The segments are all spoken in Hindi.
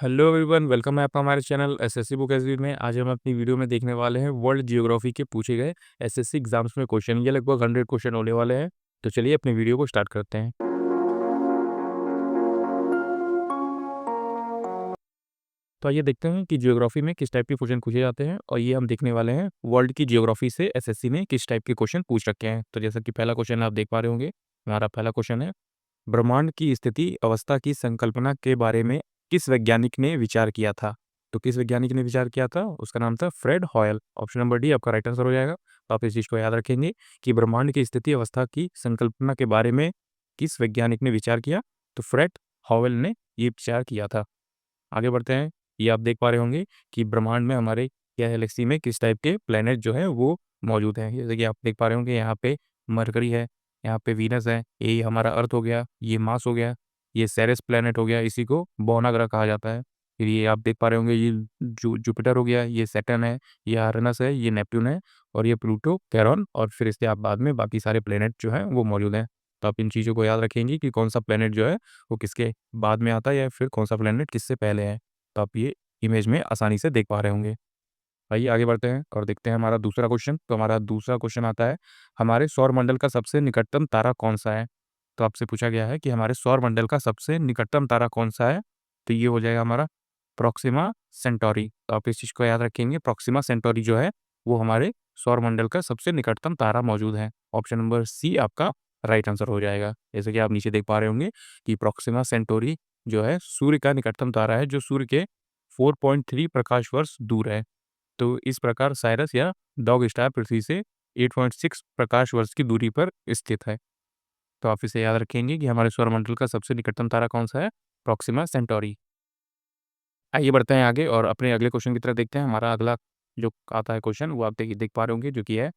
हेलो एवरीवन, वेलकम है आपका हमारे चैनल एसएससी बुक एसबी में। आज हम अपनी वीडियो में देखने वाले हैं वर्ल्ड जियोग्राफी के पूछे गए एसएससी एग्जाम्स में क्वेश्चन। ये लगभग 100 क्वेश्चन होने वाले हैं। तो चलिए अपनी वीडियो को स्टार्ट करते हैं। तो आइए देखते हैं कि जियोग्राफी में किस टाइप के क्वेश्चन पूछे जाते हैं, और ये हम देखने वाले हैं वर्ल्ड की जियोग्राफी से एसएससी ने किस टाइप के क्वेश्चन पूछ रखे हैं। तो जैसा कि पहला क्वेश्चन आप देख पा रहे होंगे, हमारा पहला क्वेश्चन है, ब्रह्मांड की स्थिति अवस्था की संकल्पना के बारे में किस वैज्ञानिक ने विचार किया था? तो किस वैज्ञानिक ने विचार किया था? उसका नाम था Fred Hoyle. Option number D आपका राइट आंसर हो जाएगा। तो आप इस चीज़ को याद रखेंगे कि ब्रह्मांड की स्थिति अवस्था की संकल्पना के बारे में किस वैज्ञानिक ने विचार किया? तो फ्रेड हॉवेल ने ये विचार किया था। आगे बढ़ते हैं। ये आप देख पा रहे होंगे कि ब्रह्मांड में हमारे गैलेक्सी में किस टाइप के प्लेनेट जो है वो मौजूद हैं। जैसे कि आप देख पा रहे होंगे, यहाँ पे मरकरी है, यहाँ पे वीनस है, ये हमारा अर्थ हो गया, ये मार्स हो गया, ये सेरेस प्लेनेट हो गया, इसी को बौना ग्रह कहा जाता है। फिर ये आप देख पा रहे होंगे, ये जुपिटर हो गया, ये सैटर्न है, ये आरनस है, ये नेपट्यून है, और ये प्लूटो, कैरन, और फिर इसके आप बाद में बाकी सारे प्लेनेट जो हैं वो मौजूद हैं। तो आप इन चीज़ों को याद रखेंगे कि कौन सा प्लेनेट जो है वो किसके बाद में आता है, या फिर कौन सा प्लेनेट किससे पहले है। तो आप ये इमेज में आसानी से देख पा रहे होंगे। आइए आगे बढ़ते हैं और देखते हैं हमारा दूसरा क्वेश्चन। तो हमारा दूसरा क्वेश्चन आता है, हमारे सौर मंडल का सबसे निकटतम तारा कौन सा है? तो आपसे पूछा गया है कि हमारे सौर मंडल का सबसे निकटतम तारा कौन सा है? तो ये हो जाएगा हमारा प्रॉक्सिमा सेंटोरी। तो आप इस चीज़ को याद रखेंगे, प्रॉक्सिमा सेंटोरी जो है वो हमारे सौर मंडल का सबसे निकटतम तारा मौजूद है। ऑप्शन नंबर सी आपका राइट आंसर हो जाएगा। जैसे कि आप नीचे देख पा रहे होंगे कि प्रॉक्सिमा सेंटोरी जो है सूर्य का निकटतम तारा है, जो सूर्य के 4.3 प्रकाश वर्ष दूर है। तो इस प्रकार साइरस या डॉग स्टार पृथ्वी से 8.6 प्रकाश वर्ष की दूरी पर स्थित है। तो आप इसे याद रखेंगे कि हमारे सौरमंडल का सबसे निकटतम तारा कौन सा है? Proxima Centauri. आइए बढ़ते हैं आगे और अपने अगले क्वेश्चन की तरफ देखते हैं। हमारा अगला जो आता है क्वेश्चन वो आप देख पा रहे होंगे, जो कि है,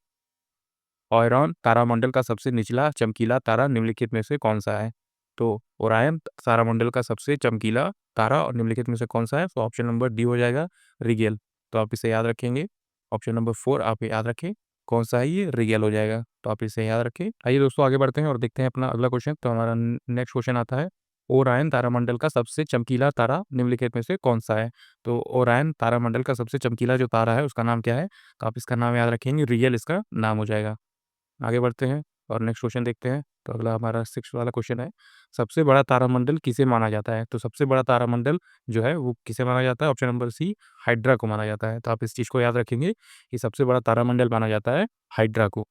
ओरायन तारामंडल का सबसे निचला चमकीला तारा निम्नलिखित में से कौन सा है? तो ओरायन तारामंडल का सबसे चमकीला तारा और निम्नलिखित में से कौन सा है? तो ऑप्शन नंबर डी हो जाएगा, रिगेल। तो आप इसे याद रखेंगे। ऑप्शन नंबर 4 आप याद रखें, कौन सा है ये? रिगेल हो जाएगा। तो आप इसे याद रखें। आइए दोस्तों आगे बढ़ते हैं और देखते हैं अपना अगला क्वेश्चन। तो हमारा नेक्स्ट क्वेश्चन आता है, ओरायन तारामंडल का सबसे चमकीला तारा निम्नलिखित में से कौन सा है? तो ओरायन तारामंडल का सबसे चमकीला जो तारा है उसका नाम क्या है? तो आप इसका नाम याद रखेंगे, रिगेल इसका नाम हो जाएगा। आगे बढ़ते हैं और नेक्स्ट क्वेश्चन देखते हैं। तो अगला हमारा 6 वाला क्वेश्चन है, सबसे बड़ा तारामंडल किसे माना जाता है? तो सबसे बड़ा तारामंडल जो है वो किसे माना जाता है? ऑप्शन नंबर सी, हाइड्रा को माना जाता है। तो आप इस चीज़ को याद रखेंगे कि सबसे बड़ा तारामंडल माना जाता है हाइड्रा को।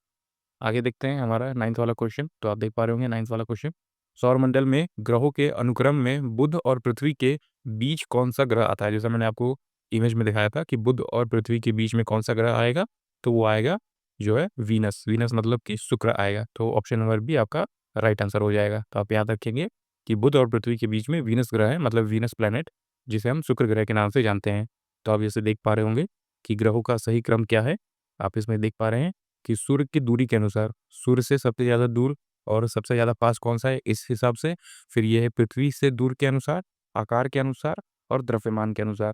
आगे देखते हैं हमारा 9th वाला क्वेश्चन। तो आप देख पा रहे होंगे 9th वाला क्वेश्चन, सौरमंडल में ग्रहों के अनुक्रम में बुध और पृथ्वी के बीच कौन सा ग्रह आता है? जैसा मैंने आपको इमेज में दिखाया था कि बुध और पृथ्वी के बीच में कौन सा ग्रह आएगा, तो वो आएगा जो है वीनस। वीनस मतलब कि शुक्र आएगा। तो ऑप्शन नंबर बी आपका राइट आंसर हो जाएगा। तो आप याद रखेंगे कि बुध और पृथ्वी के बीच में वीनस ग्रह है, मतलब वीनस प्लैनेट, जिसे हम शुक्र ग्रह के नाम से जानते हैं। तो आप जैसे देख पा रहे होंगे कि ग्रहों का सही क्रम क्या है, आप इसमें देख पा रहे हैं कि सूर्य की दूरी के अनुसार सूर्य से सबसे ज़्यादा दूर और सबसे ज़्यादा पास कौन सा है, इस हिसाब से। फिर ये है पृथ्वी से दूर के अनुसार, आकार के अनुसार और द्रव्यमान के अनुसार।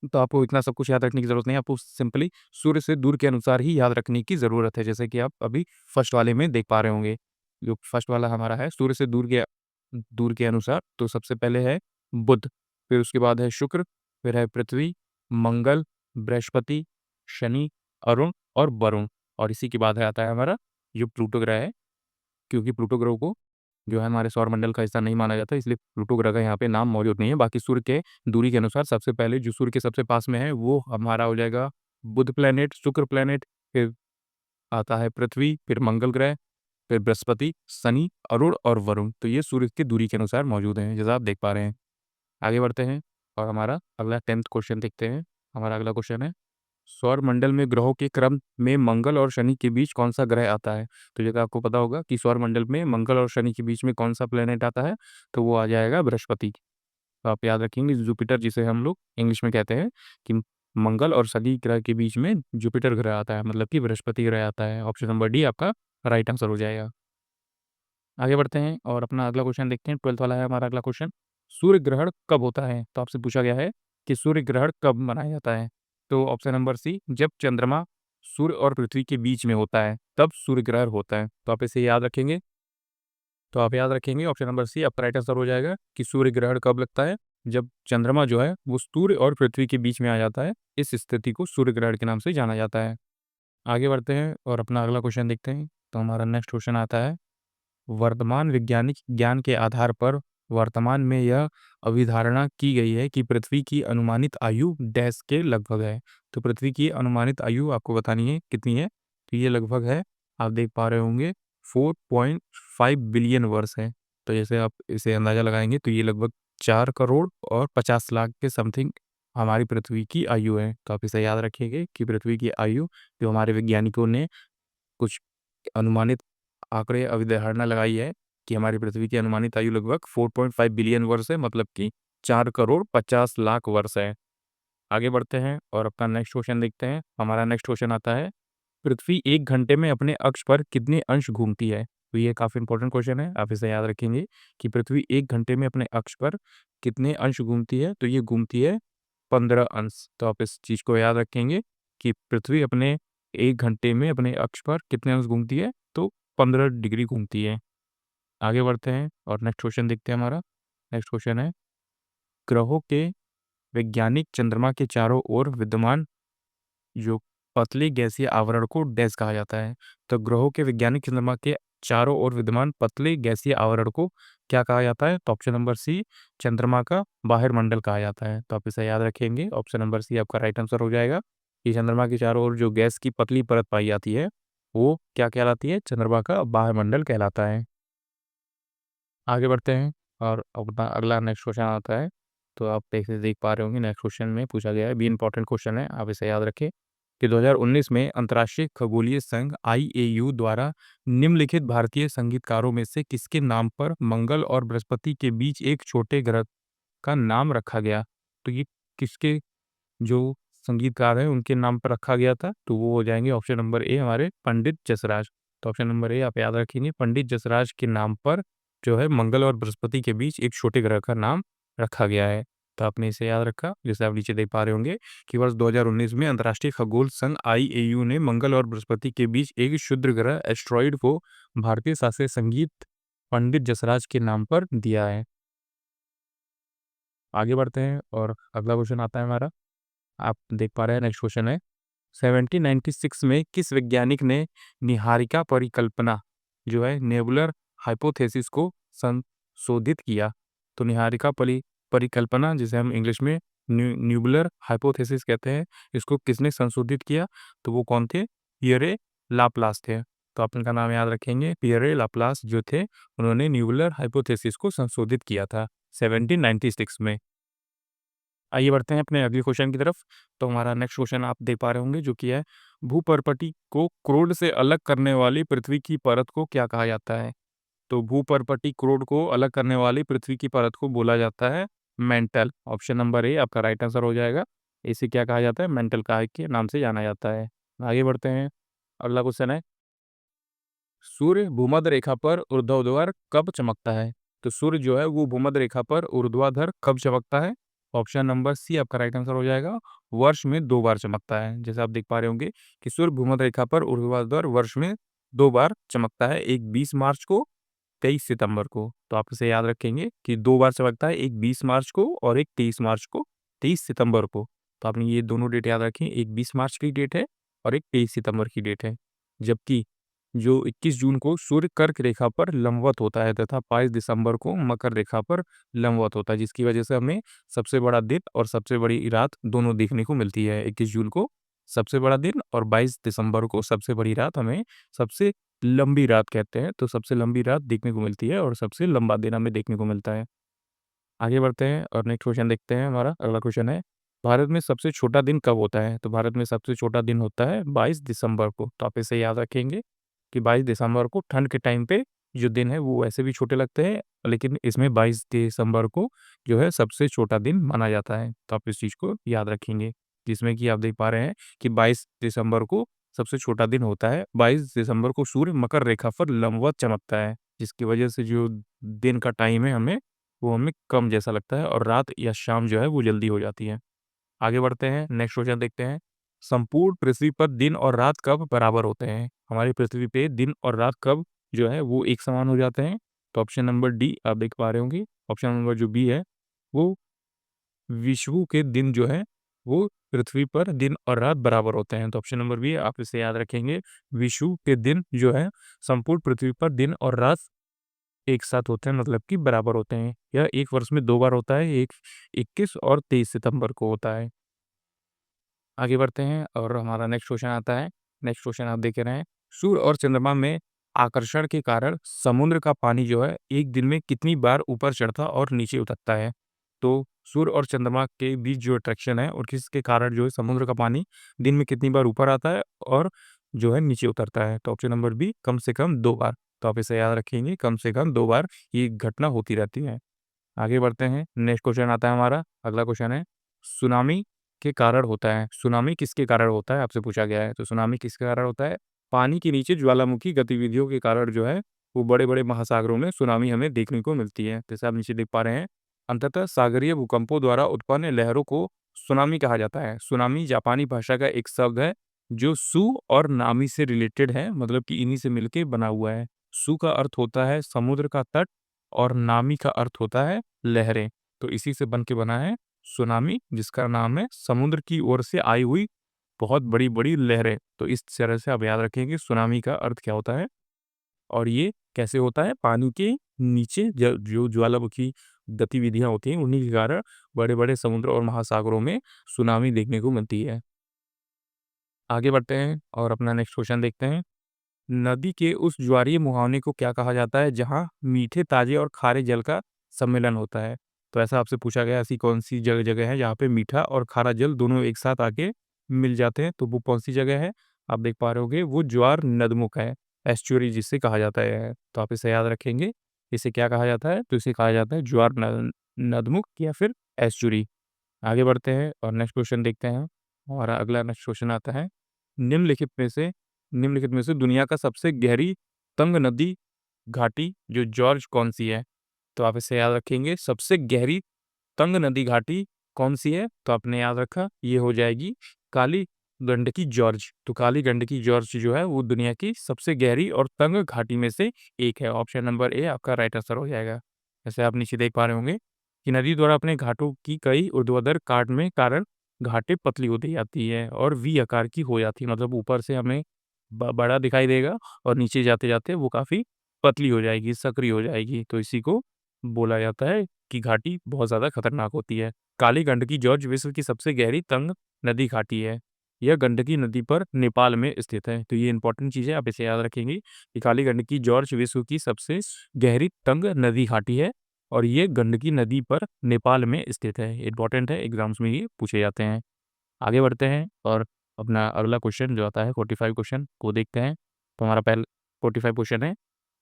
तो आपको इतना सब कुछ याद रखने की ज़रूरत नहीं है, आपको सिंपली सूर्य से दूर के अनुसार ही याद रखने की ज़रूरत है। जैसे कि आप अभी फर्स्ट वाले में देख पा रहे होंगे, जो फर्स्ट वाला हमारा है सूर्य से दूर के अनुसार। तो सबसे पहले है बुध, फिर उसके बाद है शुक्र, फिर है पृथ्वी, मंगल, बृहस्पति, शनि, अरुण और वरुण, और इसी के बाद है आता है हमारा जो प्लूटो ग्रह है। क्योंकि प्लूटो ग्रह को जो है हमारे सौरमंडल का हिस्सा नहीं माना जाता, इसलिए प्लूटो ग्रह का यहाँ पे नाम मौजूद नहीं है। बाकी सूर्य के दूरी के अनुसार सबसे पहले जो सूर्य के सबसे पास में है वो हमारा हो जाएगा बुध प्लैनेट, शुक्र प्लैनेट, फिर आता है पृथ्वी, फिर मंगल ग्रह, फिर बृहस्पति, शनि, अरुण और वरुण। तो ये सूर्य की दूरी के अनुसार मौजूद हैं, जैसा आप देख पा रहे हैं। आगे बढ़ते हैं और हमारा अगला 10th क्वेश्चन देखते हैं। हमारा अगला क्वेश्चन है, सौर मंडल में ग्रहों के क्रम में मंगल और शनि के बीच कौन सा ग्रह आता है? तो जैसा आपको पता होगा कि सौर मंडल में मंगल और शनि के बीच में कौन सा प्लेनेट आता है, तो वो आ जाएगा बृहस्पति। तो आप याद रखेंगे जुपिटर, जिसे हम लोग इंग्लिश में कहते हैं कि मंगल और शनि ग्रह के बीच में जुपिटर ग्रह आता है, मतलब कि बृहस्पति ग्रह आता है। ऑप्शन नंबर डी आपका राइट आंसर हो जाएगा। आगे बढ़ते हैं और अपना अगला क्वेश्चन देखते हैं। 12th वाला है हमारा अगला क्वेश्चन, सूर्य ग्रहण कब होता है? तो आपसे पूछा गया है कि सूर्य ग्रहण कब मनाया जाता है? तो ऑप्शन नंबर सी, जब चंद्रमा सूर्य और पृथ्वी के बीच में होता है तब सूर्य ग्रहण होता है। तो आप इसे याद रखेंगे। तो आप याद रखेंगे ऑप्शन नंबर सी आपका राइट आंसर हो जाएगा कि सूर्य ग्रहण कब लगता है? जब चंद्रमा जो है वो सूर्य और पृथ्वी के बीच में आ जाता है, इस स्थिति को सूर्य ग्रहण के नाम से जाना जाता है। आगे बढ़ते हैं और अपना अगला क्वेश्चन देखते हैं। तो हमारा नेक्स्ट क्वेश्चन आता है, वर्तमान वैज्ञानिक ज्ञान के आधार पर वर्तमान में यह अभिधारणा की गई है कि पृथ्वी की अनुमानित आयु डैश के लगभग है। तो पृथ्वी की अनुमानित आयु आपको बतानी है कितनी है। तो ये लगभग है, आप देख पा रहे होंगे 4.5 बिलियन वर्ष है। तो जैसे आप इसे अंदाजा लगाएंगे तो ये लगभग 4 करोड़ और 50 लाख के समथिंग हमारी पृथ्वी की आयु है। तो आप इसे याद रखिएगा कि पृथ्वी की आयु जो हमारे वैज्ञानिकों ने कुछ अनुमानित आंकड़े अवधारणा लगाई है कि हमारी पृथ्वी की अनुमानित आयु लगभग 4.5 बिलियन वर्ष है, मतलब कि 4 करोड़ 50 लाख वर्ष है। आगे बढ़ते हैं और अपना नेक्स्ट क्वेश्चन देखते हैं। हमारा नेक्स्ट क्वेश्चन आता है, पृथ्वी 1 घंटे में अपने अक्ष पर कितने अंश घूमती है। तो ये काफ़ी इंपॉर्टेंट क्वेश्चन है, आप इसे याद रखेंगे कि पृथ्वी 1 घंटे में अपने अक्ष पर कितने अंश घूमती है। तो ये घूमती है 15 अंश। तो आप इस चीज़ को याद रखेंगे कि पृथ्वी अपने 1 घंटे में अपने अक्ष पर कितने अंश घूमती है, तो 15 डिग्री घूमती है। आगे बढ़ते हैं और नेक्स्ट क्वेश्चन देखते हैं। हमारा नेक्स्ट क्वेश्चन है, ग्रहों के वैज्ञानिक चंद्रमा के चारों ओर विद्यमान जो पतले गैसीय आवरण को डैश कहा जाता है। तो ग्रहों के वैज्ञानिक चंद्रमा के चारों ओर विद्यमान पतले गैसीय आवरण को क्या कहा जाता है। तो ऑप्शन नंबर सी, चंद्रमा का बाहर मंडल कहा जाता है। तो आप इसे याद रखेंगे, ऑप्शन नंबर सी आपका राइट आंसर हो जाएगा कि चंद्रमा के चारों ओर जो गैस की पतली परत पाई जाती है वो क्या कहलाती है, चंद्रमा का बाहर मंडल कहलाता है। आगे बढ़ते हैं और अपना अगला नेक्स्ट क्वेश्चन आता है। तो आप देख पा रहे होंगे नेक्स्ट क्वेश्चन में पूछा गया है, भी इंपॉर्टेंट क्वेश्चन है, आप इसे याद रखें कि 2019 में अंतर्राष्ट्रीय खगोलीय संघ IAU द्वारा निम्नलिखित भारतीय संगीतकारों में से किसके नाम पर मंगल और बृहस्पति के बीच एक छोटे ग्रह का नाम रखा गया। तो ये किसके जो संगीतकार हैं उनके नाम पर रखा गया था। तो वो हो जाएंगे ऑप्शन नंबर ए, हमारे पंडित जसराज। तो ऑप्शन नंबर ए आप याद रखेंगे, पंडित जसराज के नाम पर जो है मंगल और बृहस्पति के बीच एक छोटे ग्रह का नाम रखा गया है। तो आपने इसे याद रखा, जैसे आप नीचे देख पा रहे होंगे कि वर्ष 2019 में अंतर्राष्ट्रीय खगोल संघ IAU ने मंगल और बृहस्पति के बीच एक क्षुद्र ग्रह एस्ट्रॉइड को भारतीय शास्त्रीय संगीत पंडित जसराज के नाम पर दिया है। आगे बढ़ते हैं और अगला क्वेश्चन आता है हमारा, आप देख पा रहे हैं नेक्स्ट क्वेश्चन है, 1796 में किस वैज्ञानिक ने निहारिका परिकल्पना जो है नेबुलर हाइपोथेसिस को संशोधित किया। तो निहारिका परिकल्पना जिसे हम इंग्लिश में न्यूबुलर हाइपोथेसिस कहते हैं, इसको किसने संशोधित किया। तो वो कौन थे, पियरे लाप्लास थे। तो आप इनका नाम याद रखेंगे, पियरे लाप्लास जो थे उन्होंने न्यूबुलर हाइपोथेसिस को संशोधित किया था 1796 में। आइए बढ़ते हैं अपने अगले क्वेश्चन की तरफ। तो हमारा नेक्स्ट क्वेश्चन आप देख पा रहे होंगे जो कि है, भूपर्पटी को क्रोड से अलग करने वाली पृथ्वी की परत को क्या कहा जाता है। तो भूपर्पटी क्रोड को अलग करने वाली पृथ्वी की परत को बोला जाता है मेंटल। ऑप्शन नंबर ए आपका राइट आंसर हो जाएगा। इसे क्या कहा जाता है, मेंटल का के नाम से जाना जाता है। आगे बढ़ते हैं, अगला क्वेश्चन है, सूर्य भूमध्य रेखा पर ऊर्ध्वाधर कब चमकता है। तो सूर्य जो है वो भूमध्य रेखा पर ऊर्ध्वाधर कब चमकता है। ऑप्शन नंबर सी आपका राइट आंसर हो जाएगा, वर्ष में 2 बार चमकता है। जैसे आप देख पा रहे होंगे कि सूर्य भूमध्य रेखा पर ऊर्ध्वाधर वर्ष में 2 बार चमकता है, एक 20 मार्च को, 23 सितंबर को। तो आप इसे याद रखेंगे कि 2 बार चमकता है, एक 20 मार्च को और एक 23 मार्च को, 23 सितंबर को। तो आपने ये दोनों डेट याद रखें, एक 20 मार्च की डेट है और एक 23 सितंबर की डेट है। जबकि जो 21 जून को सूर्य कर्क रेखा पर लंबवत होता है तथा 22 दिसंबर को मकर रेखा पर लंबवत होता है, जिसकी वजह से हमें सबसे बड़ा दिन और सबसे बड़ी रात दोनों देखने को मिलती है। 21 जून को सबसे बड़ा दिन और 22 दिसंबर को सबसे बड़ी रात, हमें सबसे लंबी रात कहते हैं। तो सबसे लंबी रात देखने को मिलती है और सबसे लंबा दिन हमें देखने को मिलता है। आगे बढ़ते हैं और नेक्स्ट क्वेश्चन देखते हैं। हमारा अगला क्वेश्चन है, भारत में सबसे छोटा दिन कब होता है। तो भारत में सबसे छोटा दिन होता है 22 दिसंबर को। तो आप इसे याद रखेंगे कि 22 दिसंबर को ठंड के टाइम पे जो दिन है वो वैसे भी छोटे लगते हैं, लेकिन इसमें 22 दिसंबर को जो है सबसे छोटा दिन माना जाता है। तो आप इस चीज़ को याद रखेंगे, जिसमें कि आप देख पा रहे हैं कि 22 दिसंबर को सबसे छोटा दिन होता है। 22 दिसंबर को सूर्य मकर रेखा पर लंबवत चमकता है, जिसकी वजह से जो दिन का टाइम है वो हमें कम जैसा लगता है और रात या शाम जो है वो जल्दी हो जाती है। आगे बढ़ते हैं, नेक्स्ट क्वेश्चन देखते हैं, संपूर्ण पृथ्वी पर दिन और रात कब बराबर होते हैं। हमारी पृथ्वी पे दिन और रात कब जो है वो एक समान हो जाते हैं। तो ऑप्शन नंबर डी आप देख पा रहे होंगे, ऑप्शन नंबर जो बी है वो विषुवत के दिन जो है वो पृथ्वी पर दिन और रात बराबर होते हैं। तो ऑप्शन नंबर बी आप इसे याद रखेंगे। विषुवत के दिन जो है संपूर्ण पृथ्वी पर दिन और रात एक साथ होते हैं, मतलब कि बराबर होते हैं। यह एक वर्ष में 2 बार होता है, एक 21 और 23 सितंबर को होता है। आगे बढ़ते हैं और हमारा नेक्स्ट क्वेश्चन आता है। नेक्स्ट क्वेश्चन आप देख रहे हैं, सूर्य और चंद्रमा में आकर्षण के कारण समुद्र का पानी जो है एक दिन में कितनी बार ऊपर चढ़ता और नीचे उतरता है? तो सूर्य और चंद्रमा के बीच जो अट्रैक्शन है और किसके कारण जो है समुद्र का पानी दिन में कितनी बार ऊपर आता है और जो है नीचे उतरता है? तो ऑप्शन नंबर बी कम से कम 2 बार। तो आप इसे याद रखेंगे, कम से कम 2 बार ये घटना होती रहती है। आगे बढ़ते हैं, नेक्स्ट क्वेश्चन आता है हमारा। अगला क्वेश्चन है, सुनामी के कारण होता है। सुनामी किसके कारण होता है आपसे पूछा गया है। तो सुनामी किसके कारण होता है? पानी के नीचे ज्वालामुखी गतिविधियों के कारण जो है वो बड़े-बड़े महासागरों में सुनामी हमें देखने को मिलती है। जैसे आप नीचे देख पा रहे हैं, अंततः सागरीय भूकंपों द्वारा उत्पन्न लहरों को सुनामी कहा जाता है। सुनामी जापानी भाषा का एक शब्द है जो सु और नामी से रिलेटेड है, मतलब कि इन्हीं से मिलके बना हुआ है। सु का अर्थ होता है समुद्र का तट और नामी का अर्थ होता है लहरें। तो इसी से बन के बना है सुनामी, जिसका नाम है समुद्र की ओर से आई हुई बहुत बड़ी-बड़ी लहरें। तो इस तरह से आप याद रखें कि सुनामी का अर्थ क्या होता है और ये कैसे होता है? पानी के नीचे जो ज्वालामुखी गतिविधियाँ होती हैं, उन्हीं के कारण बड़े-बड़े समुद्र और महासागरों में सुनामी देखने को मिलती है। आगे बढ़ते हैं और अपना नेक्स्ट क्वेश्चन देखते हैं। नदी के उस ज्वारीय मुहाने को क्या कहा जाता है जहाँ मीठे, ताजे और खारे जल का सम्मेलन होता है? तो ऐसा आपसे पूछा गया, ऐसी कौन-सी जगह है जहाँ पे मीठा और खारा जल दोनों एक साथ आके मिल जाते हैं? तो वो कौन-सी जगह है? आप देख पा रहे होंगे, वो ज्वार नदमुख है, एस्चुअरी जिसे कहा जाता है। तो आप इसे याद रखेंगे। इसे क्या कहा जाता है? तो इसे कहा जाता है ज्वार न नदमुख या फिर एस्चुअरी। आगे बढ़ते हैं और नेक्स्ट क्वेश्चन देखते हैं। हमारा अगला नेक्स्ट क्वेश्चन आता है, निम्नलिखित में से निम्नलिखित में से दुनिया का सबसे गहरी तंग नदी घाटी जो जॉर्ज कौन-सी है? तो आप इसे याद रखेंगे, सबसे गहरी तंग नदी घाटी कौन-सी है? तो आपने याद रखा, ये हो जाएगी काली गंडकी जॉर्ज। तो काली गंडकी जॉर्ज जो है वो दुनिया की सबसे गहरी और तंग घाटी में से एक है। ऑप्शन नंबर ए आपका राइट आंसर हो जाएगा। जैसे आप नीचे देख पा रहे होंगे कि नदी द्वारा अपने घाटों की कई ऊर्ध्वाधर काट में कारण घाटी पतली होती जाती है और वी आकार की हो जाती है। मतलब ऊपर से हमें बड़ा दिखाई देगा और नीचे जाते-जाते वो काफ़ी पतली हो जाएगी, संकरी हो जाएगी। तो इसी को बोला जाता है कि घाटी बहुत ज़्यादा खतरनाक होती है। काली गंडकी जॉर्ज विश्व की सबसे गहरी तंग नदी घाटी है। यह गंडकी नदी पर नेपाल में स्थित है। तो ये इंपॉर्टेंट चीज़ है, आप इसे याद रखेंगे कि काली गंडकी जॉर्ज विश्व की सबसे गहरी तंग नदी घाटी है और ये गंडकी नदी पर नेपाल में स्थित है। इंपॉर्टेंट है, एग्ज़ाम्स में ये पूछे जाते हैं। आगे बढ़ते हैं और अपना अगला क्वेश्चन जो आता है 45 क्वेश्चन को देखते हैं। तो हमारा 45 क्वेश्चन है,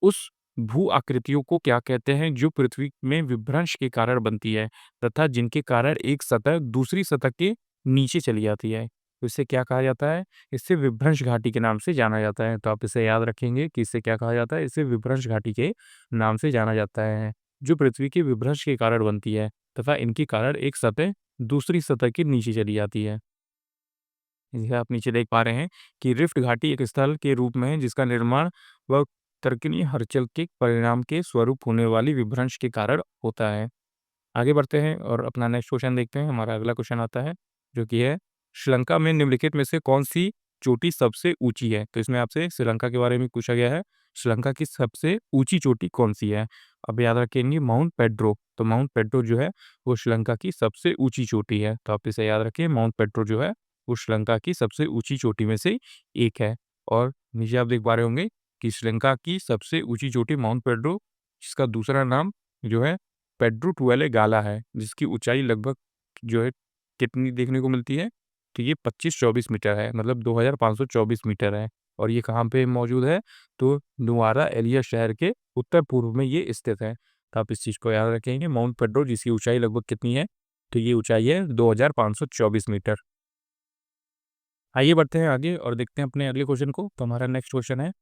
उस भू आकृतियों को क्या कहते हैं जो पृथ्वी में विभ्रंश के कारण बनती है तथा जिनके कारण एक सतह दूसरी सतह के नीचे चली जाती है? तो इसे क्या कहा जाता है? इसे विभ्रंश घाटी के नाम से जाना जाता है। तो आप इसे याद रखेंगे कि इसे क्या कहा जाता है? इसे विभ्रंश घाटी के नाम से जाना जाता है, जो पृथ्वी के विभ्रंश के कारण बनती है तथा इनके कारण एक सतह दूसरी सतह के नीचे चली जाती है। जैसे आप नीचे देख पा रहे हैं कि रिफ्ट घाटी एक स्थल के रूप में है जिसका निर्माण व तर्कनीय हलचल के परिणाम के स्वरूप होने वाली विभ्रंश के कारण होता है। आगे बढ़ते हैं और अपना नेक्स्ट क्वेश्चन देखते हैं। हमारा अगला क्वेश्चन आता है जो कि है, श्रीलंका में निम्नलिखित में से कौन-सी चोटी सबसे ऊँची है? तो इसमें आपसे श्रीलंका के बारे में पूछा गया है। श्रीलंका की सबसे ऊँची चोटी कौन-सी है? अब याद रखेंगे माउंट पेड्रो। तो माउंट पेड्रो जो है वो श्रीलंका की सबसे ऊँची चोटी है। तो आप इसे याद रखें, माउंट पेड्रो जो है वो श्रीलंका की सबसे ऊँची चोटी में से एक है। और नीचे आप देख पा रहे होंगे कि श्रीलंका की सबसे ऊँची चोटी माउंट पेड्रो, जिसका दूसरा नाम जो है पेड्रो टुएले गाला है, जिसकी ऊँचाई लगभग जो है कितनी देखने को मिलती है? तो ये 25-24 मीटर है, मतलब 2524 मीटर है और ये कहाँ पे मौजूद है? तो नुआरा एलिया शहर के उत्तर-पूर्व में ये स्थित है। तो आप इस चीज़ को याद रखेंगे, माउंट पेड्रो जिसकी ऊँचाई लगभग कितनी है? तो ये ऊँचाई है 2524 मीटर। आइए बढ़ते हैं आगे और देखते हैं अपने अगले क्वेश्चन को। तो हमारा नेक्स्ट क्वेश्चन है,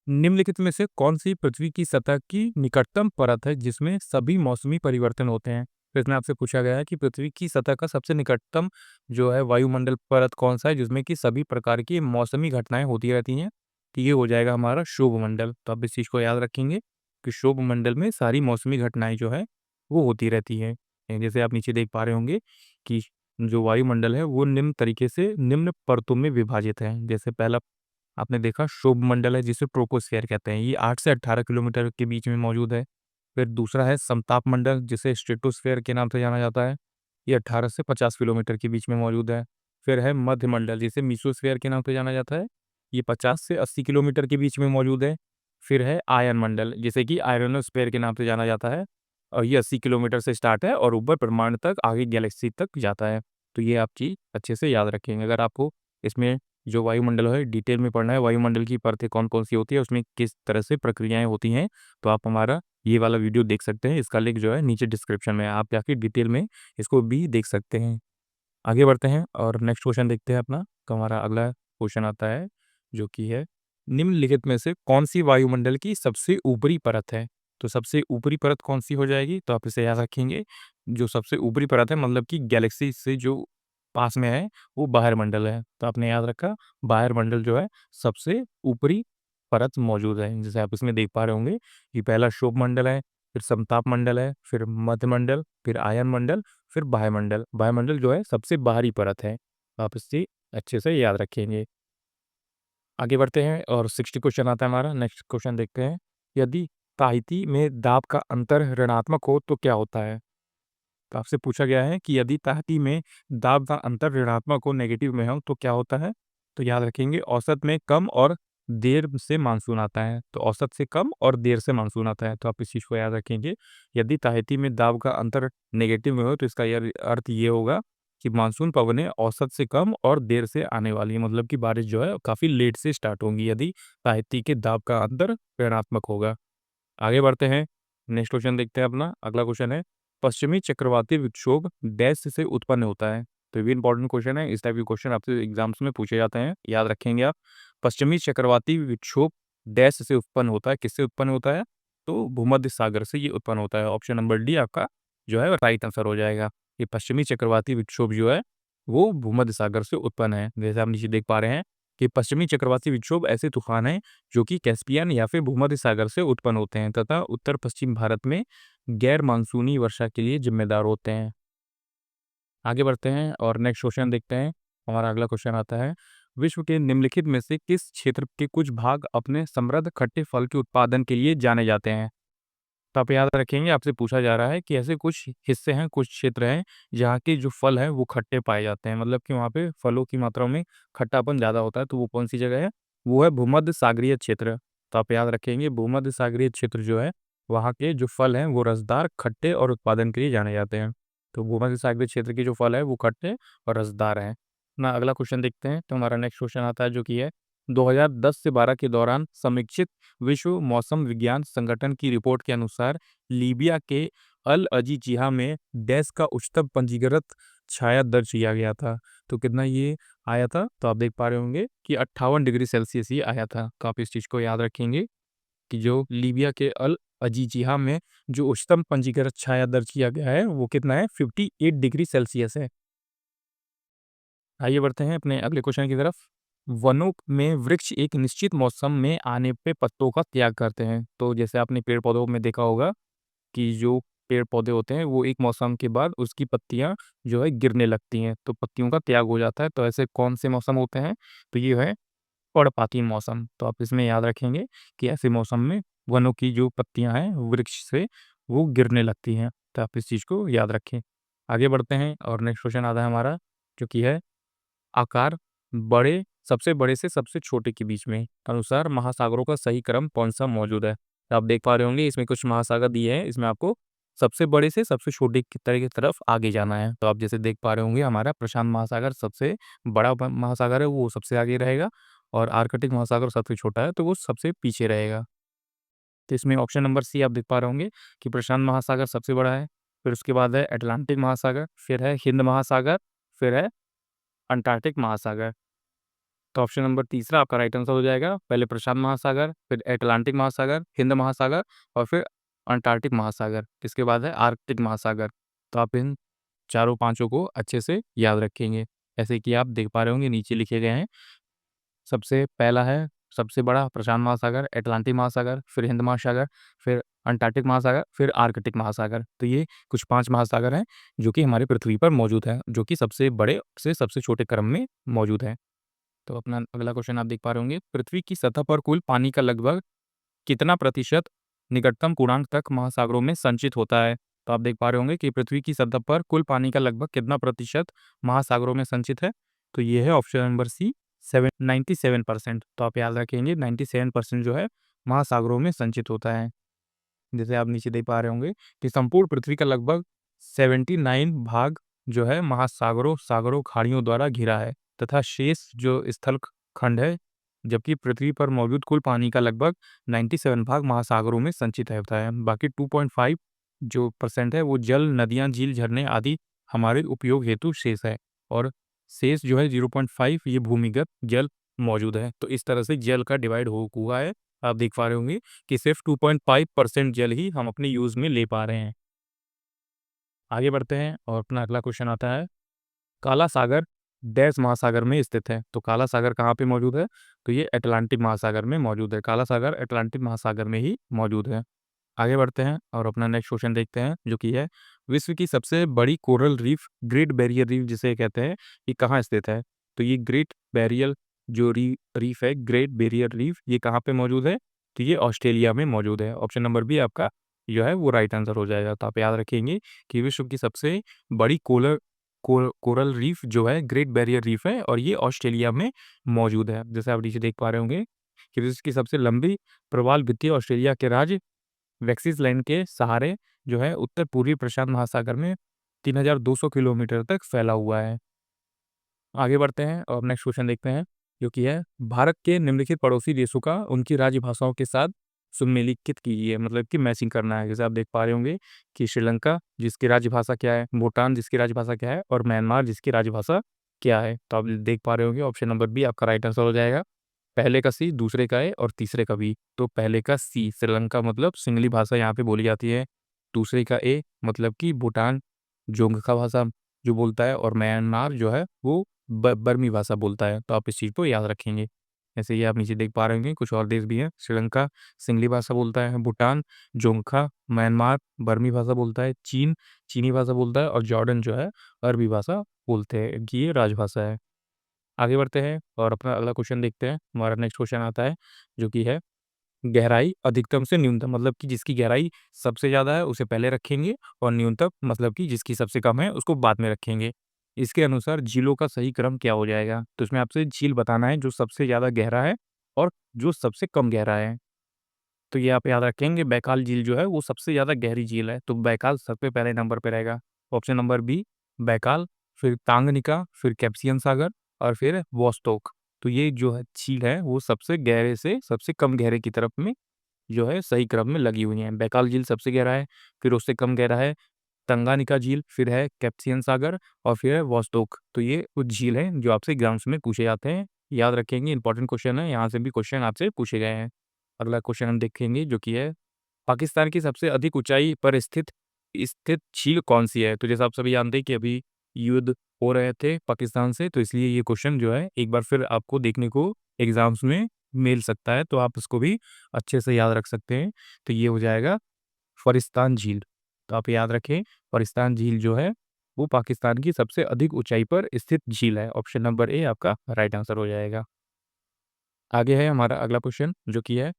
निम्नलिखित में से कौन-सी पृथ्वी की सतह की निकटतम परत है जिसमें सभी मौसमी परिवर्तन होते हैं? तो इसमें आपसे पूछा गया है कि पृथ्वी की सतह का सबसे निकटतम जो है वायुमंडल परत कौन-सा है जिसमें कि सभी प्रकार की मौसमी घटनाएँ होती रहती हैं? तो ये हो जाएगा हमारा शुभ मंडल। तो आप इस चीज़ को याद रखेंगे कि शुभ मंडल में सारी मौसमी घटनाएँ जो है वो होती रहती हैं। सकते हैं। जैसे आप नीचे देख पा रहे होंगे कि जो वायुमंडल है वो निम्न तरीके से निम्न परतों में विभाजित है। जैसे पहला आपने देखा शोभ मंडल है जिसे ट्रोपोस्फेयर कहते हैं, ये 8 से 18 किलोमीटर के बीच में मौजूद है। फिर दूसरा है समताप मंडल जिसे स्ट्रेटोस्फेयर के नाम से जाना जाता है, ये 18 से 50 किलोमीटर के बीच में मौजूद है। फिर है मध्य मंडल जिसे मीसोस्फेयर के नाम से जाना जाता है, ये 50 से 80 किलोमीटर के बीच में मौजूद है। फिर है आयन मंडल जिसे कि आयरोनोस्फेयर के नाम से जाना जाता है, और ये 80 किलोमीटर से स्टार्ट है और ऊपर ब्रह्मांड तक आगे गैलेक्सी तक जाता है। तो ये आप चीज़ अच्छे से याद रखेंगे। अगर आपको इसमें जो वायुमंडल है डिटेल में पढ़ना है, वायुमंडल की परतें कौन-कौन सी होती है, उसमें किस तरह से प्रक्रियाएँ होती हैं, तो आप हमारा ये वाला वीडियो देख सकते हैं। इसका लिंक जो है नीचे डिस्क्रिप्शन में है, आप जाके डिटेल में इसको भी देख सकते हैं। आगे बढ़ते हैं और नेक्स्ट क्वेश्चन देखते हैं अपना। तो हमारा अगला क्वेश्चन आता है जो कि है निम्नलिखित में से कौन-सी वायुमंडल की सबसे ऊपरी परत है? तो सबसे ऊपरी परत कौन-सी हो जाएगी? तो आप इसे याद रखेंगे, जो सबसे ऊपरी परत है मतलब कि गैलेक्सी से जो पास में है, वो बाह्य मंडल है। तो आपने याद रखा बाह्य मंडल जो है सबसे ऊपरी परत मौजूद है। जैसे आप इसमें देख पा रहे होंगे कि पहला क्षोभ मंडल है, फिर समताप मंडल है, फिर मध्य मंडल, फिर आयन मंडल, फिर वायुमंडल। वायुमंडल जो है सबसे बाहरी परत है। आप इसे अच्छे से याद रखेंगे। आगे बढ़ते हैं और 60 क्वेश्चन आता है हमारा। नेक्स्ट क्वेश्चन देखते हैं। यदि ताहिती में दाब का अंतर ऋणात्मक हो तो क्या होता है? तो आपसे पूछा गया है कि यदि ताहिती में दाब का अंतर ऋणात्मक हो, नेगेटिव में हो तो क्या होता है? तो याद रखेंगे औसत में कम और देर से मानसून आता है। तो औसत से कम और देर से मानसून आता है। तो आप इस चीज़ को याद रखेंगे। यदि ताहिती में दाब का अंतर नेगेटिव में हो तो इसका अर्थ ये होगा कि मानसून पवनें औसत से कम और देर से आने वाली हैं। मतलब कि बारिश जो है काफ़ी लेट से स्टार्ट होंगी यदि ताहिती के दाब का अंतर ऋणात्मक होगा। आगे बढ़ते हैं। नेक्स्ट क्वेश्चन देखते हैं अपना। अगला क्वेश्चन है, पश्चिमी चक्रवाती विक्षोभ डैश से उत्पन्न होता है? तो ये भी इंपॉर्टेंट क्वेश्चन है। इस टाइप के क्वेश्चन आपसे एग्जाम्स में पूछे जाते हैं, याद रखेंगे आप। पश्चिमी चक्रवाती विक्षोभ डैश से उत्पन्न होता है, किससे उत्पन्न होता है? तो भूमध्य सागर से ये उत्पन्न होता है। ऑप्शन नंबर डी आपका जो है राइट आंसर हो जाएगा। ये पश्चिमी चक्रवाती विक्षोभ जो है वो भूमध्य सागर से उत्पन्न है। जैसे आप नीचे देख पा रहे हैं कि पश्चिमी चक्रवाती विक्षोभ ऐसे तूफान हैं जो कि कैस्पियन या फिर भूमध्य सागर से उत्पन्न होते हैं तथा उत्तर पश्चिम भारत में गैर मानसूनी वर्षा के लिए जिम्मेदार होते हैं। आगे बढ़ते हैं और नेक्स्ट क्वेश्चन देखते हैं। हमारा अगला क्वेश्चन आता है, विश्व के निम्नलिखित में से किस क्षेत्र के कुछ भाग अपने समृद्ध खट्टे फल के उत्पादन के लिए जाने जाते हैं? तो आप याद रखेंगे, आपसे पूछा जा रहा है कि ऐसे कुछ हिस्से हैं, कुछ क्षेत्र हैं जहाँ के जो फल हैं वो खट्टे पाए जाते हैं। मतलब कि वहाँ पे फलों की मात्रा में खट्टापन ज़्यादा होता है। तो वो कौन सी जगह है? वो है भूमध्य सागरीय क्षेत्र। तो आप याद रखेंगे भूमध्य सागरीय क्षेत्र जो है वहाँ के जो फल हैं वो रसदार, खट्टे और उत्पादन के लिए जाने जाते हैं। तो भूमध्य सागरीय क्षेत्र के जो फल है वो खट्टे और रसदार हैं। ना अगला क्वेश्चन देखते हैं। तो हमारा नेक्स्ट क्वेश्चन आता है जो कि है 2010 से 12 के दौरान समीक्षित विश्व मौसम विज्ञान संगठन की रिपोर्ट के अनुसार लीबिया के अल अजीजिया में डैश का उच्चतम पंजीकृत छाया दर्ज किया गया था। तो कितना ये आया था? तो आप देख पा रहे होंगे कि 58 डिग्री सेल्सियस ये आया था। तो आप इस चीज़ को याद रखेंगे कि जो लीबिया के अल अजीजिया में जो उच्चतम पंजीकृत छाया दर्ज किया गया है वो कितना है? 58 डिग्री सेल्सियस है। आइए बढ़ते हैं अपने अगले क्वेश्चन की तरफ। वनों में वृक्ष एक निश्चित मौसम में आने पे पत्तों का त्याग करते हैं। तो जैसे आपने पेड़ पौधों में देखा होगा कि जो पेड़ पौधे होते हैं वो एक मौसम के बाद उसकी पत्तियां जो है गिरने लगती हैं, तो पत्तियों का त्याग हो जाता है। तो ऐसे कौन से मौसम होते हैं? तो ये है पर्णपाती मौसम। तो आप इसमें याद रखेंगे कि ऐसे मौसम में वनों की जो पत्तियां हैं वृक्ष से वो गिरने लगती हैं। तो आप इस चीज़ को याद रखें। आगे बढ़ते हैं और नेक्स्ट क्वेश्चन आता है हमारा जो कि है आकार बड़े सबसे बड़े से सबसे छोटे के बीच में अनुसार महासागरों का सही क्रम कौन-सा मौजूद है? तो आप देख पा रहे होंगे इसमें कुछ महासागर दिए हैं, इसमें आपको सबसे बड़े से सबसे छोटे की तरह की तरफ आगे जाना है। तो आप जैसे देख पा रहे होंगे हमारा प्रशांत महासागर सबसे बड़ा महासागर है, वो सबसे आगे रहेगा और आर्कटिक महासागर सबसे छोटा है, तो वो सबसे पीछे रहेगा। तो इसमें ऑप्शन नंबर सी आप देख पा रहे होंगे कि प्रशांत महासागर सबसे बड़ा है, फिर उसके बाद है अटलांटिक महासागर, फिर है हिंद महासागर, फिर है अंटार्कटिक महासागर। तो ऑप्शन नंबर तीसरा आपका राइट आंसर हो जाएगा। पहले प्रशांत महासागर, फिर अटलांटिक महासागर, हिंद महासागर और फिर अंटार्कटिक महासागर। इसके बाद है आर्कटिक महासागर। तो आप इन चारों पाँचों को अच्छे से याद रखेंगे। जैसे कि आप देख पा रहे होंगे नीचे लिखे गए हैं। सबसे पहला है सबसे बड़ा प्रशांत महासागर, अटलांटिक महासागर, फिर हिंद महासागर, फिर अंटार्कटिक महासागर, फिर आर्कटिक महासागर। तो ये कुछ 5 महासागर हैं जो कि हमारे पृथ्वी पर मौजूद हैं, जो कि सबसे बड़े से सबसे छोटे क्रम में मौजूद हैं। तो अपना अगला क्वेश्चन आप देख पा रहे होंगे, पृथ्वी की सतह पर कुल पानी का लगभग कितना प्रतिशत निकटतम पूर्णांक तक महासागरों में संचित होता है? तो आप देख पा रहे होंगे कि पृथ्वी की सतह पर कुल पानी का लगभग कितना प्रतिशत महासागरों में संचित है? तो ये है ऑप्शन नंबर सी, 97%। तो आप याद रखेंगे 97% जो है महासागरों में संचित होता है। जैसे आप नीचे देख पा रहे होंगे कि संपूर्ण पृथ्वी का लगभग 79 भाग जो है महासागरों, सागरों, खाड़ियों द्वारा घिरा है तथा शेष जो स्थल खंड है, जबकि पृथ्वी पर मौजूद कुल पानी का लगभग 97 भाग महासागरों में संचित होता है। बाकी 2.5 जो परसेंट है वो जल, नदियां, झील, झरने आदि हमारे उपयोग हेतु शेष है, और शेष जो है 0.5 ये भूमिगत जल मौजूद है। तो इस तरह से जल का डिवाइड हो हुआ है। आप देख पा रहे होंगे कि सिर्फ 2.5% जल ही हम अपने यूज में ले पा रहे हैं। आगे बढ़ते हैं और अपना अगला क्वेश्चन आता है, काला सागर डैश महासागर में स्थित है। तो काला सागर कहाँ पे मौजूद है? तो ये अटलांटिक महासागर में मौजूद है। काला सागर अटलांटिक महासागर में ही मौजूद है। आगे बढ़ते हैं और अपना नेक्स्ट क्वेश्चन देखते हैं, जो कि है विश्व की सबसे बड़ी coral reef, great barrier reef जिसे कहते हैं, ये कहाँ स्थित है? तो ये ग्रेट बैरियर जो रीफ है, ग्रेट बैरियर रीफ, ये कहाँ पे मौजूद है? तो ये ऑस्ट्रेलिया में मौजूद है। ऑप्शन नंबर बी आपका जो है वो राइट आंसर हो जाएगा। तो आप याद रखेंगे कि विश्व की सबसे बड़ी कोरल रीफ जो है ग्रेट बैरियर रीफ है, और ये ऑस्ट्रेलिया में मौजूद है। जैसे आप नीचे देख पा रहे होंगे कि विश्व की सबसे लंबी प्रवाल भित्ति ऑस्ट्रेलिया के राज्य वैक्सिस लैंड के सहारे जो है उत्तर पूर्वी प्रशांत महासागर में 3200 किलोमीटर तक फैला हुआ है। आगे बढ़ते हैं और नेक्स्ट क्वेश्चन देखते हैं, जो कि है भारत के निम्नलिखित पड़ोसी देशों का उनकी राज्य भाषाओं के साथ सुमेलित कीजिए, मतलब कि मैचिंग करना है। जैसे आप देख पा रहे होंगे कि श्रीलंका जिसकी राज्य भाषा क्या है, भूटान जिसकी राज्य भाषा क्या है, और म्यांमार जिसकी राज्य भाषा क्या है। तो आप देख पा रहे होंगे ऑप्शन नंबर बी आपका राइट आंसर हो जाएगा। पहले का सी, दूसरे का ए और तीसरे का बी। तो पहले का सी श्रीलंका मतलब सिंगली भाषा यहाँ पे बोली जाती है। दूसरे का ए मतलब कि भूटान जोंगखा भाषा जो बोलता है, और म्यांमार जो है वो बर्मी भाषा बोलता है। तो आप इस चीज़ को याद रखेंगे। ऐसे ही आप नीचे देख पा रहे होंगे कुछ और देश भी हैं। श्रीलंका सिंगली भाषा बोलता है, भूटान जोंगखा, म्यांमार बर्मी भाषा बोलता है, चीन चीनी भाषा बोलता है, और जॉर्डन जो है अरबी भाषा बोलते हैं कि ये राजभाषा है। आगे बढ़ते हैं और अपना अगला क्वेश्चन देखते हैं। हमारा नेक्स्ट क्वेश्चन आता है, जो कि है गहराई अधिकतम से न्यूनतम, मतलब कि जिसकी गहराई सबसे ज़्यादा है उसे पहले रखेंगे, और न्यूनतम मतलब कि जिसकी सबसे कम है उसको बाद में रखेंगे। इसके अनुसार झीलों का सही क्रम क्या हो जाएगा? तो इसमें आपसे झील बताना है जो सबसे ज़्यादा गहरा है और जो सबसे कम गहरा है। तो ये आप याद रखेंगे, बैकाल झील जो है वो सबसे ज़्यादा गहरी झील है, तो बैकाल सबसे पहले नंबर पे रहेगा। ऑप्शन नंबर बी बैकाल, फिर तांगनिका, फिर कैप्सियन सागर, और फिर वोस्टोक। तो ये जो है झील है वो सबसे गहरे से सबसे कम गहरे की तरफ में जो है सही क्रम में लगी हुई हैं। बैकाल झील सबसे गहरा है, फिर उससे कम गहरा है तंगानिका झील, फिर है कैप्सियन सागर, और फिर है वोस्टोक। तो ये कुछ झील हैं जो आपसे एग्जाम्स में पूछे जाते हैं। याद रखेंगे, इंपॉर्टेंट क्वेश्चन है, यहाँ से भी क्वेश्चन आपसे पूछे गए हैं। अगला क्वेश्चन हम देखेंगे, जो कि है पाकिस्तान की सबसे अधिक ऊंचाई पर स्थित स्थित झील कौन सी है? तो जैसा आप सभी जानते हैं कि अभी युद्ध हो रहे थे पाकिस्तान से, तो इसलिए ये क्वेश्चन जो है एक बार फिर आपको देखने को एग्जाम्स में मिल सकता है, तो आप इसको भी अच्छे से याद रख सकते हैं। तो ये हो जाएगा फरिस्तान झील। तो आप याद रखें, फरिस्तान झील जो है वो पाकिस्तान की सबसे अधिक ऊंचाई पर स्थित झील है। ऑप्शन नंबर ए आपका राइट आंसर हो जाएगा। आगे है हमारा अगला क्वेश्चन, जो कि है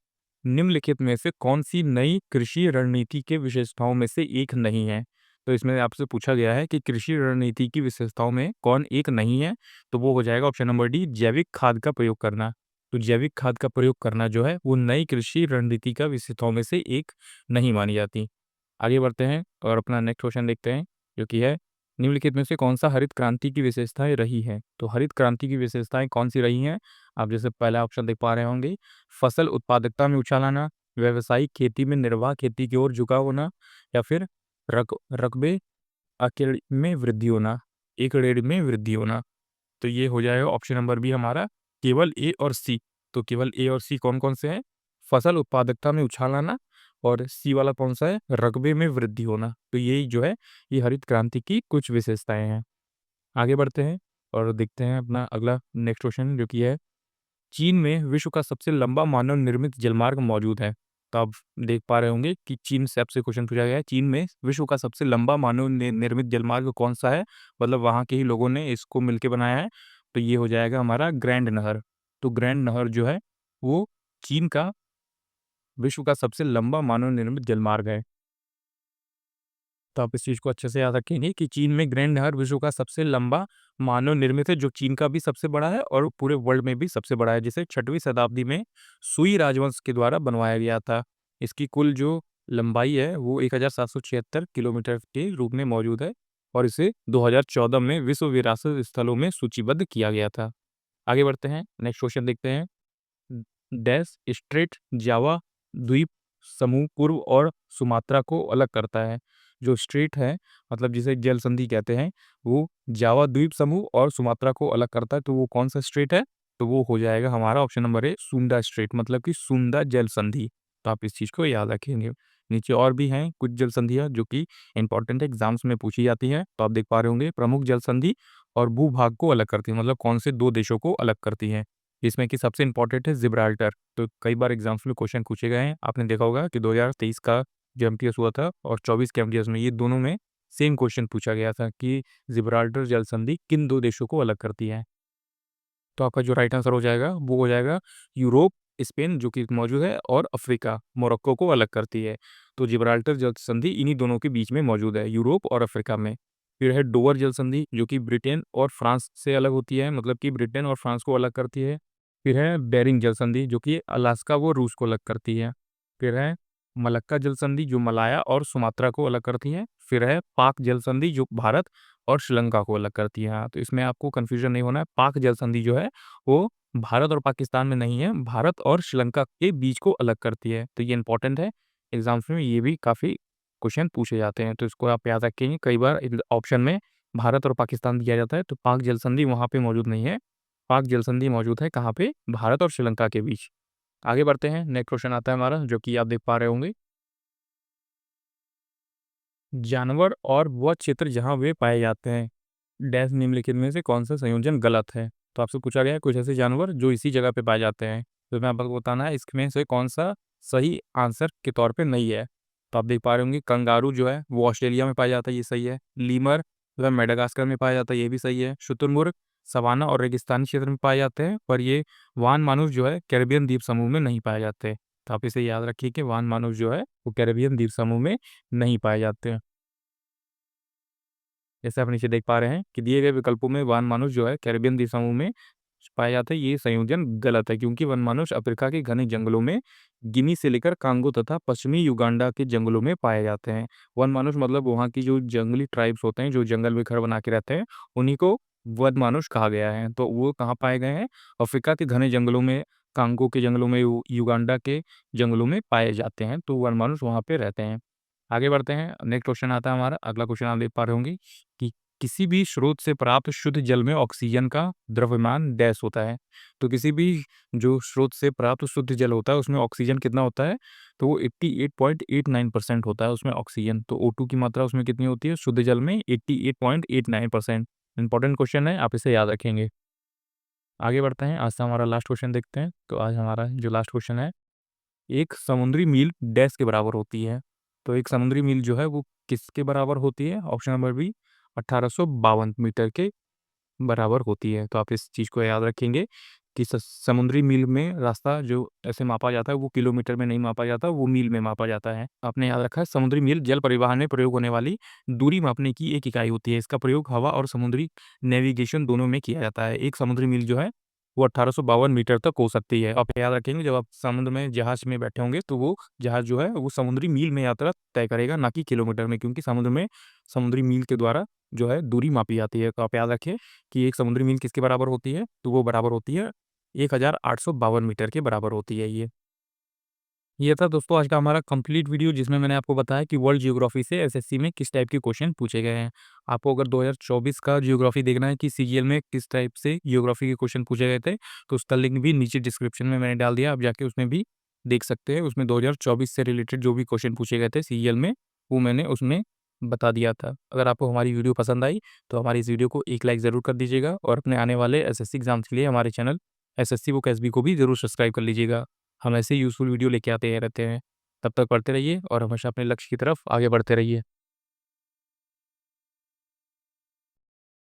निम्नलिखित में से कौन सी नई कृषि रणनीति के विशेषताओं में से एक नहीं है? तो इसमें आपसे पूछा गया है कि कृषि रणनीति की विशेषताओं में कौन एक नहीं है? तो वो हो जाएगा ऑप्शन नंबर डी जैविक खाद का प्रयोग करना। तो जैविक खाद का प्रयोग करना जो है वो नई कृषि रणनीति का विशेषताओं में से एक नहीं मानी जाती। आगे बढ़ते हैं और अपना नेक्स्ट क्वेश्चन देखते हैं, जो कि है निम्नलिखित में से कौन सा हरित क्रांति की विशेषताएं रही है? तो हरित क्रांति की विशेषताएं कौन सी रही हैं? आप जैसे पहला ऑप्शन देख पा रहे होंगे, फसल उत्पादकता में उछाल आना, व्यावसायिक खेती में निर्वाह खेती की ओर झुकाव होना, या फिर रकबे अकेड़ में वृद्धि होना, एकड़ में वृद्धि होना। तो ये हो जाएगा ऑप्शन नंबर बी हमारा केवल ए और सी। तो केवल ए और सी कौन कौन से हैं? फसल उत्पादकता में उछाल आना, और सी वाला कौन सा है? रकबे में वृद्धि होना। तो यही जो है ये हरित क्रांति की कुछ विशेषताएं हैं। आगे बढ़ते हैं और देखते हैं अपना अगला नेक्स्ट क्वेश्चन, जो कि है चीन में विश्व का सबसे लंबा मानव निर्मित जलमार्ग मौजूद है। तो आप देख पा रहे होंगे कि चीन से आपसे क्वेश्चन पूछा गया है, चीन में विश्व का सबसे लंबा मानव निर्मित जलमार्ग कौन-सा है? मतलब वहाँ के ही लोगों ने इसको मिलके बनाया है, तो ये हो जाएगा हमारा ग्रैंड नहर। तो ग्रैंड नहर जो है, वो चीन का विश्व का सबसे लंबा मानव निर्मित जलमार्ग है। तो आप इस चीज़ को अच्छे से याद रखेंगे कि चीन में ग्रैंड नहर विश्व का सबसे लंबा मानव निर्मित है, जो चीन का भी सबसे बड़ा है और पूरे वर्ल्ड में भी सबसे बड़ा है, जिसे 6वीं शताब्दी में सुई राजवंश के द्वारा बनवाया गया था। इसकी कुल जो लंबाई है वो 1776 किलोमीटर के रूप में मौजूद है और इसे 2014 में विश्व विरासत स्थलों में सूचीबद्ध किया गया था। आगे बढ़ते हैं, नेक्स्ट क्वेश्चन देखते हैं। डैश स्ट्रेट जावा द्वीप समूह पूर्व और सुमात्रा को अलग करता है। जो स्ट्रेट है, मतलब जिसे जल संधि कहते हैं, वो जावा द्वीप समूह और सुमात्रा को अलग करता है। तो वो कौन सा स्ट्रेट है? तो वो हो जाएगा हमारा option number A Sunda straight, मतलब कि सुंदा जल संधि। तो आप इस चीज़ को याद रखेंगे। नीचे और भी हैं कुछ जल संधियाँ जो कि इंपॉर्टेंट एग्जाम्स में पूछी जाती हैं। तो आप देख पा रहे होंगे, प्रमुख जल संधि और भूभाग को अलग करती है, मतलब कौन से 2 देशों को अलग करती हैं। इसमें कि सबसे इम्पोर्टेंट है जिब्राल्टर। तो कई बार एग्जाम्स में क्वेश्चन पूछे गए हैं। आपने देखा होगा कि 2023 का जो एमटीएस हुआ था और 24 के एमटीएस में ये दोनों में सेम क्वेश्चन पूछा गया था कि जिब्राल्टर जल संधि किन 2 देशों को अलग करती है। तो आपका जो राइट आंसर हो जाएगा वो हो जाएगा यूरोप, स्पेन जो कि मौजूद है, और अफ्रीका, मोरक्को को अलग करती है। तो जिब्राल्टर जल संधि इन्हीं दोनों के बीच में मौजूद है, यूरोप और अफ्रीका में। फिर है डोवर जल संधि जो कि ब्रिटेन और फ्रांस से अलग होती है, मतलब कि ब्रिटेन और फ्रांस को अलग करती है। फिर है बेरिंग जल संधि जो कि अलास्का व रूस को अलग करती है। फिर है मलक्का जल संधि जो मलाया और सुमात्रा को अलग करती है। फिर है पाक जल संधि जो भारत और श्रीलंका को अलग करती है। हाँ, तो इसमें आपको कन्फ्यूज़न नहीं होना है। पाक जल संधि जो है, वो भारत और पाकिस्तान में नहीं है, भारत और श्रीलंका के बीच को अलग करती है। तो ये इम्पोर्टेंट है, एग्ज़ाम्स में ये भी काफ़ी क्वेश्चन पूछे जाते हैं, तो इसको आप याद रखेंगे। कई बार ऑप्शन में भारत और पाकिस्तान दिया जाता है, तो पाक जल संधि वहाँ पे मौजूद नहीं है। पाक जल संधि मौजूद है कहाँ पे? भारत और श्रीलंका के बीच। आगे बढ़ते हैं, नेक्स्ट क्वेश्चन आता है हमारा, जो कि आप देख पा रहे होंगे। जानवर और वह क्षेत्र जहाँ वे पाए जाते हैं, डैश निम्नलिखित में से कौन सा संयोजन गलत है? तो आपसे पूछा गया है कुछ ऐसे जानवर जो इसी जगह पे पाए जाते हैं, तो मैं आपको बताना है इसमें से कौन सा सही आंसर के तौर पे नहीं है। तो आप देख पा रहे होंगे, कंगारू जो है वो ऑस्ट्रेलिया में पाया जाता है, ये सही है। लीमर जो है मेडागास्कर में पाया जाता है, ये भी सही है। शुतुरमुर्ग सवाना और रेगिस्तानी क्षेत्र में पाए जाते हैं, पर ये वान मानुस जो है कैरिबियन द्वीप समूह में नहीं पाए जाते। तो आप इसे याद रखिए कि वान मानुस जो है वो कैरिबियन द्वीप समूह में नहीं पाए जाते हैं। जैसे आप नीचे देख पा रहे हैं कि दिए गए विकल्पों में वनमानुष जो है कैरिबियन द्वीप समूह में पाया जाता है, ये संयोजन गलत है, क्योंकि वनमानुष अफ्रीका के घने जंगलों में गिनी से लेकर कांगो तथा पश्चिमी युगांडा के जंगलों में पाए जाते हैं। वनमानुष मतलब वहाँ की जो जंगली ट्राइब्स होते हैं, जो जंगल में घर बना के रहते हैं, उन्हीं को वनमानुष कहा गया है। तो वो कहाँ पाए गए हैं? अफ्रीका के घने जंगलों में, कांगो के जंगलों में, युगांडा के जंगलों में पाए जाते हैं। तो वनमानुष वहाँ पे रहते हैं। आगे बढ़ते हैं, नेक्स्ट क्वेश्चन आता है हमारा। अगला क्वेश्चन आप देख पा रहे होंगे कि किसी भी स्रोत से प्राप्त शुद्ध जल में ऑक्सीजन का द्रव्यमान डैश होता है। तो किसी भी जो स्रोत से प्राप्त शुद्ध जल होता है उसमें ऑक्सीजन कितना होता है? तो वो 88.89% होता है उसमें ऑक्सीजन। तो O2 की मात्रा उसमें कितनी होती है शुद्ध जल में? 88.89%। इंपॉर्टेंट क्वेश्चन है, आप इसे याद रखेंगे। आगे बढ़ते हैं, आज का हमारा लास्ट क्वेश्चन देखते हैं। तो आज हमारा जो लास्ट क्वेश्चन है, एक समुद्री मील डैश के बराबर होती है। तो एक समुद्री मील जो है वो किसके बराबर होती है? ऑप्शन नंबर बी 1852 मीटर के बराबर होती है। तो आप इस चीज़ को याद रखेंगे कि समुद्री मील में रास्ता जो ऐसे मापा जाता है वो किलोमीटर में नहीं मापा जाता, वो मील में मापा जाता है। आपने याद रखा है, समुद्री मील जल परिवहन में प्रयोग होने वाली दूरी मापने की एक इकाई होती है। इसका प्रयोग हवा और समुद्री नेविगेशन दोनों में किया जाता है। एक समुद्री मील जो है वो 1852 मीटर तक हो सकती है। आप याद रखेंगे, जब आप समुद्र में जहाज में बैठे होंगे तो वो जहाज जो है वो समुद्री मील में यात्रा तय करेगा, ना कि किलोमीटर में, क्योंकि समुद्र में समुद्री मील के द्वारा जो है दूरी मापी जाती है। तो आप याद रखें कि एक समुद्री मील किसके बराबर होती है? तो वो बराबर होती है 1852 मीटर के बराबर होती है ये। ये था दोस्तों आज का हमारा कंप्लीट वीडियो, जिसमें मैंने आपको बताया कि वर्ल्ड ज्योग्राफी से एसएससी में किस टाइप के क्वेश्चन पूछे गए हैं। आपको अगर 2024 का ज्योग्राफी देखना है कि सीजीएल में किस टाइप से ज्योग्राफी के क्वेश्चन पूछे गए थे, तो उसका लिंक भी नीचे डिस्क्रिप्शन में मैंने डाल दिया, आप जाके उसमें भी देख सकते हैं। उसमें 2024 से रिलेटेड जो भी क्वेश्चन पूछे गए थे सीजीएल में, वो मैंने उसमें बता दिया था। अगर आपको हमारी वीडियो पसंद आई तो हमारी इस वीडियो को एक लाइक ज़रूर कर दीजिएगा, और अपने आने वाले एसएससी एग्जाम्स के लिए हमारे चैनल एसएससी बुक एसबी को भी ज़रूर सब्सक्राइब कर लीजिएगा। हम ऐसे यूज़फुल वीडियो लेके आते रहते हैं। तब तक पढ़ते रहिए और हमेशा अपने लक्ष्य की तरफ आगे बढ़ते रहिए।